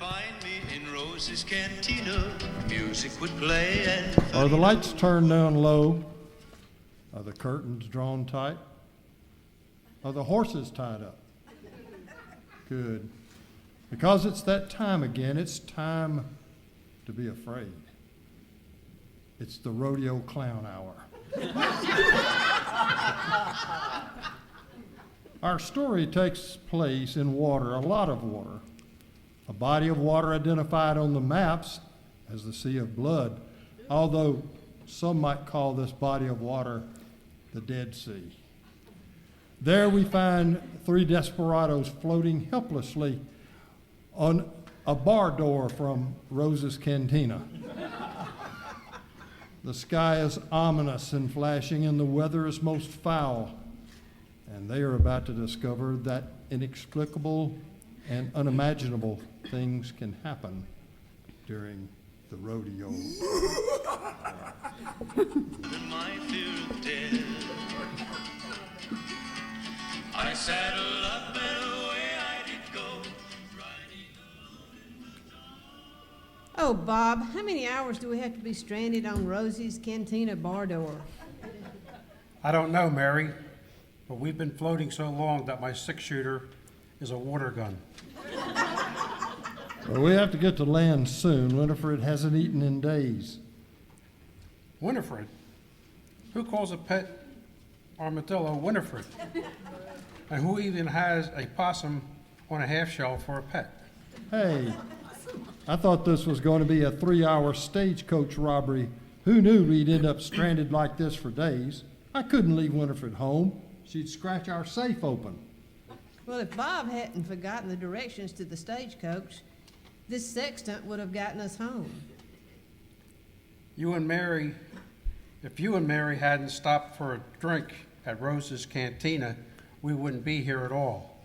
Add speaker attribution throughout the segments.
Speaker 1: find me in Rose's Cantina. Music would play and...
Speaker 2: Are the lights turned down low? Are the curtains drawn tight? Are the horses tied up? Good. Because it's that time again. It's time to be afraid. It's the rodeo clown hour. Our story takes place in water, a lot of water. A body of water identified on the maps as the Sea of Blood, although some might call this body of water the Dead Sea. There we find three desperados floating helplessly on a bar door from Rose's Cantina. The sky is ominous and flashing, and the weather is most foul. And they are about to discover that inexplicable and unimaginable things can happen during the rodeo.
Speaker 1: My fear of death. I saddled up and away I did go.
Speaker 3: Oh, Bob, how many hours do we have to be stranded on Rosie's Cantina bar door?
Speaker 4: I don't know, Mary, but we've been floating so long that my 6-shooter is a water gun.
Speaker 2: Well, we have to get to land soon. Winifred hasn't eaten in days.
Speaker 4: Winifred? Who calls a pet armadillo Winifred? And who even has a possum on a half shell for a pet?
Speaker 2: Hey, I thought this was going to be a 3-hour stagecoach robbery. Who knew we'd end up stranded like this for days? I couldn't leave Winifred home. She'd scratch our safe open.
Speaker 3: Well, if Bob hadn't forgotten the directions to the stagecoach, this sextant would have gotten us home.
Speaker 4: If you and Mary hadn't stopped for a drink at Rose's Cantina, we wouldn't be here at all.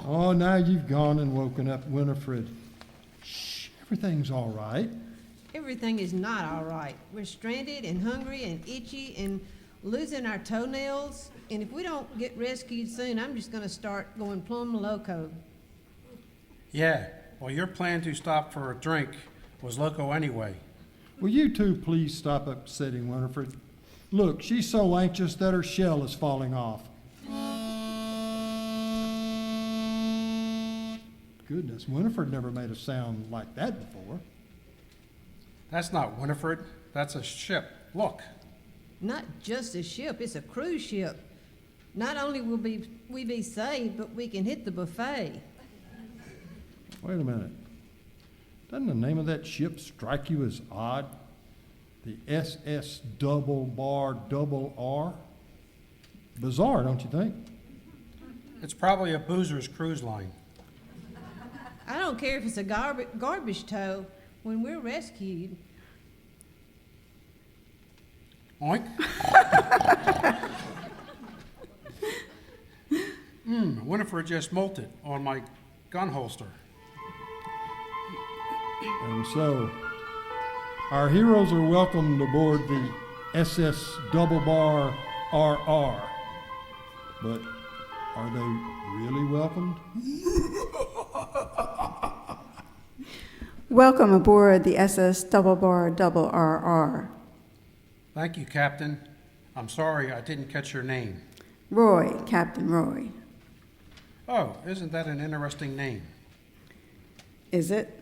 Speaker 2: Oh, now you've gone and woken up Winifred. Shh, everything's all right.
Speaker 3: Everything is not all right. We're stranded and hungry and itchy and losing our toenails. And if we don't get rescued soon, I'm just going to start going plumb loco.
Speaker 4: Yeah, well, your plan to stop for a drink was loco anyway.
Speaker 2: Will you two please stop upsetting Winifred? Look, she's so anxious that her shell is falling off. Goodness, Winifred never made a sound like that before.
Speaker 4: That's not Winifred. That's a ship. Look.
Speaker 3: Not just a ship, it's a cruise ship. Not only will we be saved, but we can hit the buffet.
Speaker 2: Wait a minute. Doesn't the name of that ship strike you as odd? The SS double bar double R? Bizarre, don't you think?
Speaker 4: It's probably a boozer's cruise line.
Speaker 3: I don't care if it's a garbage tow. When we're rescued...
Speaker 4: Oink. Winifred just molted on my gun holster.
Speaker 2: And so, our heroes are welcomed aboard the SS Double Bar RR. But are they really welcomed?
Speaker 5: Welcome aboard the SS Double Bar Double RR.
Speaker 4: Thank you, Captain. I'm sorry I didn't catch your name.
Speaker 5: Roy, Captain Roy.
Speaker 4: Oh, isn't that an interesting name?
Speaker 5: Is it?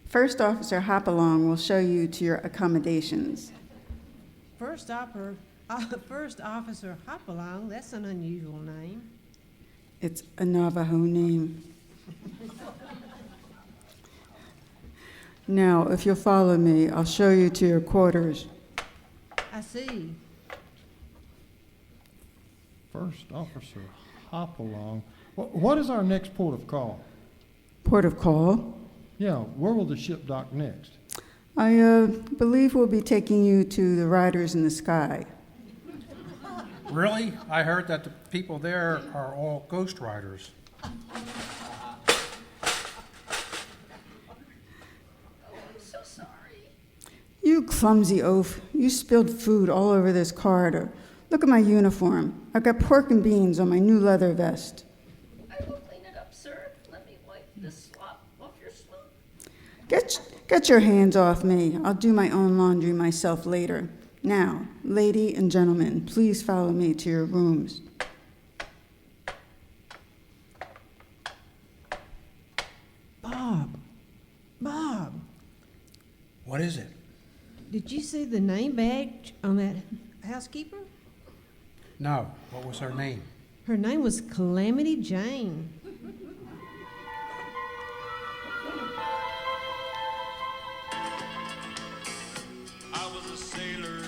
Speaker 5: First Officer Hopalong will show you to your accommodations.
Speaker 3: First Officer Hopalong, that's an unusual name.
Speaker 5: It's a Navajo name. Now, if you'll follow me, I'll show you to your quarters.
Speaker 3: I see.
Speaker 2: First Officer Hopalong. What is our next port of call?
Speaker 5: Port of call?
Speaker 2: Yeah, where will the ship dock next?
Speaker 5: I believe we'll be taking you to the Riders in the Sky.
Speaker 4: Really? I heard that the people there are all ghost riders.
Speaker 5: You clumsy oaf. You spilled food all over this corridor. Look at my uniform. I've got pork and beans on my new leather vest.
Speaker 6: I will clean it up, sir. Let me wipe this slop off your sloop.
Speaker 5: Get your hands off me. I'll do my own laundry myself later. Now, lady and gentlemen, please follow me to your rooms.
Speaker 3: Bob,
Speaker 4: What is it?
Speaker 3: did you see the name badge on that housekeeper?
Speaker 4: No. What was her name?
Speaker 3: Her name was Calamity Jane.
Speaker 1: I was a sailor.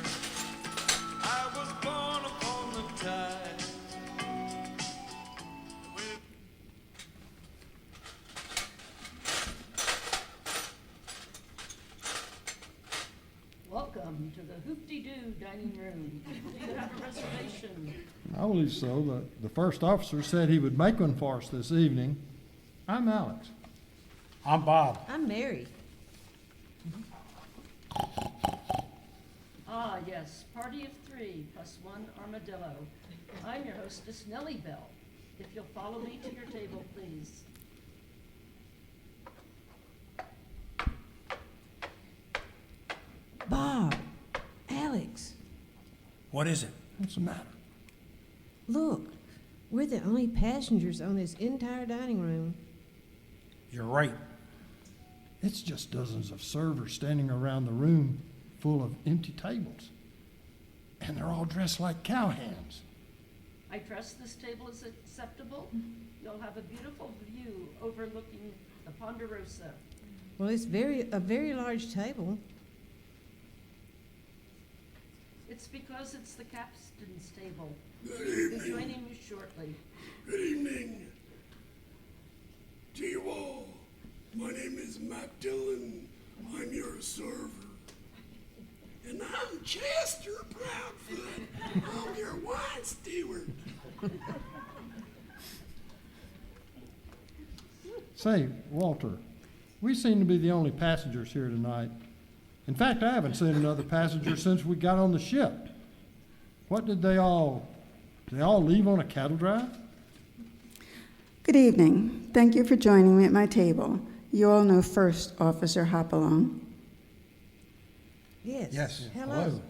Speaker 1: I was born upon the tide.
Speaker 6: Welcome to the Hoop-de-Doo dining room. Do you have a reservation?
Speaker 2: I believe so. The first officer said he would make one for us this evening. I'm Alex.
Speaker 4: I'm Bob.
Speaker 3: I'm Mary.
Speaker 6: Ah, yes, party of 3 plus 1 armadillo. I'm your hostess, Nellie Bell. If you'll follow me to your table, please.
Speaker 3: Bob, Alex,
Speaker 4: What is it?
Speaker 2: What's the matter?
Speaker 3: look, we're the only passengers on this entire dining room.
Speaker 4: You're right.
Speaker 2: It's just dozens of servers standing around the room full of empty tables. And they're all dressed like cowhands.
Speaker 6: I trust this table is acceptable. You'll have a beautiful view overlooking the Ponderosa.
Speaker 3: Well, it's a very large table.
Speaker 6: It's because it's the captain's table. We'll be joining you shortly.
Speaker 7: Good evening to you all. My name is Matt Dillon. I'm your server. And I'm Chester Proudfoot. I'm your wine steward.
Speaker 2: Say, Walter, we seem to be the only passengers here tonight. In fact, I haven't seen another passenger since we got on the ship. What did they all leave on a cattle drive?
Speaker 5: Good evening. Thank you for joining me at my table. You all know First Officer Hopalong.
Speaker 3: Yes.
Speaker 4: Yes.
Speaker 3: Hello.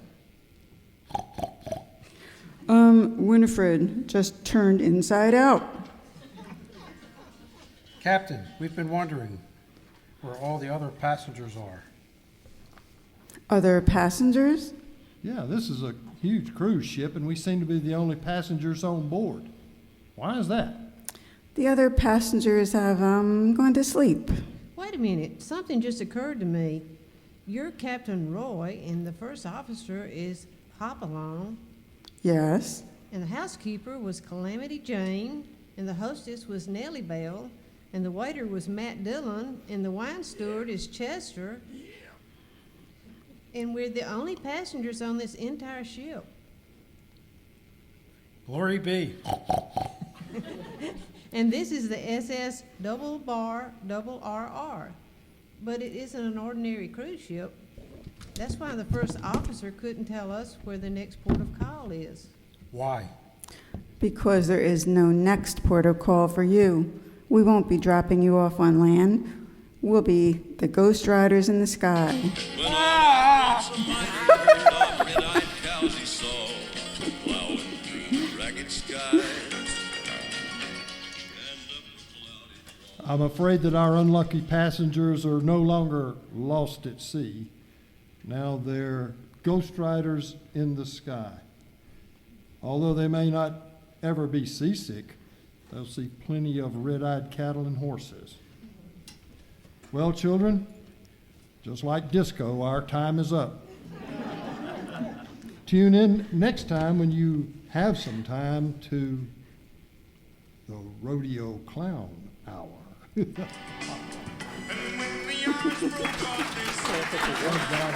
Speaker 5: Winifred just turned inside out.
Speaker 4: Captain, we've been wondering where all the other passengers are.
Speaker 5: Other passengers?
Speaker 2: Yeah, this is a huge cruise ship, and we seem to be the only passengers on board. Why is that?
Speaker 5: The other passengers have gone to sleep.
Speaker 3: Wait a minute. Something just occurred to me. You're Captain Roy, and the first officer is Hopalong,
Speaker 5: Yes.
Speaker 3: and the housekeeper was Calamity Jane, and the hostess was Nellie Bell, and the waiter was Matt Dillon, and the wine steward is Chester. And we're the only passengers on this entire ship.
Speaker 4: Glory be.
Speaker 3: And this is the SS Double Bar Double RR. But it isn't an ordinary cruise ship. That's why the first officer couldn't tell us where the next port of call is.
Speaker 4: Why?
Speaker 5: Because there is no next port of call for you. We won't be dropping you off on land. We'll be the ghost riders in the sky.
Speaker 1: When all at once a mighty herd of red-eyed cows he saw, plowing through the ragged sky.
Speaker 2: I'm afraid that our unlucky passengers are no longer lost at sea. Now they're ghost riders in the sky. Although they may not ever be seasick, they'll see plenty of red-eyed cattle and horses. Well, children, just like disco, our time is up. Tune in next time when you have some time to the Rodeo Clown Hour.
Speaker 1: And when the yarns broke off, they said,